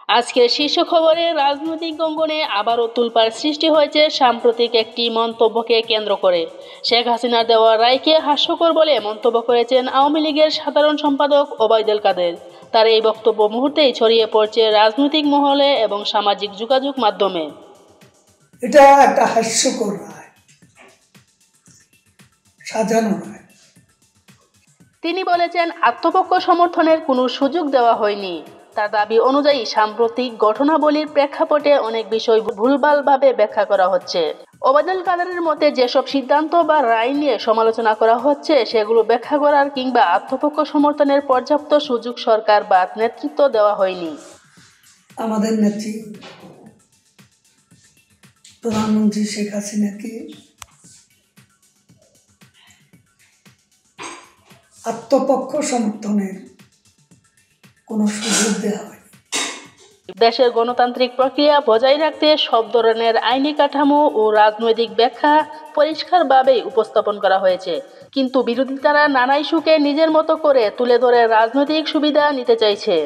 আজকের শীর্ষ খবরে রাজনৈতিক অঙ্গনে আবারও তোলপাড় সৃষ্টি হয়েছে সাম্প্রতিক একটি মন্তব্যকে কেন্দ্র করে। শেখ হাসিনার দেওয়া রায়কে হাস্যকর বলে মন্তব্য করেছেন আওয়ামী লীগের সাধারণ সম্পাদক ওবায়দুল কাদের। তার এই বক্তব্য মুহূর্তেই ছড়িয়ে পড়ছে রাজনৈতিক মহলে এবং সামাজিক যোগাযোগ মাধ্যমে। এটা একটা হাস্যকর রায়, সাজানো রায়। তিনি বলেছেন, আত্মপক্ষ সমর্থনের কোনো সুযোগ দেওয়া হয়নি। তার দাবি অনুযায়ী সাম্প্রতিক ঘটনাবলীর প্রেক্ষাপটে অনেক বিষয় ভুলভালভাবে ব্যাখ্যা করা হচ্ছে। ওবায়দুল কাদেরের মতে যেসব সিদ্ধান্ত বা রায় নিয়ে সমালোচনা করা হচ্ছে সেগুলো ব্যাখ্যা করার কিংবা আত্মপক্ষ সমর্থনের পর্যাপ্ত সুযোগ সরকার বা নেতৃত্ব দেওয়া হয়নি। আমাদের নেত্রী প্রধানমন্ত্রী শেখ হাসিনাকে আত্মপক্ষ সমর্থনের কোনো সুযোগ দেওয়া হয়। দেশের গণতান্ত্রিক প্রক্রিয়া বজায় রাখতে সব ধরনের আইনি কাঠামো ও রাজনৈতিক ব্যাখ্যা পরিষ্কারভাবেই উপস্থাপন করা হয়েছে, কিন্তু বিরোধীরা নানা ইস্যুকে নিজের মতো করে তুলে ধরে রাজনৈতিক সুবিধা নিতে চাইছে।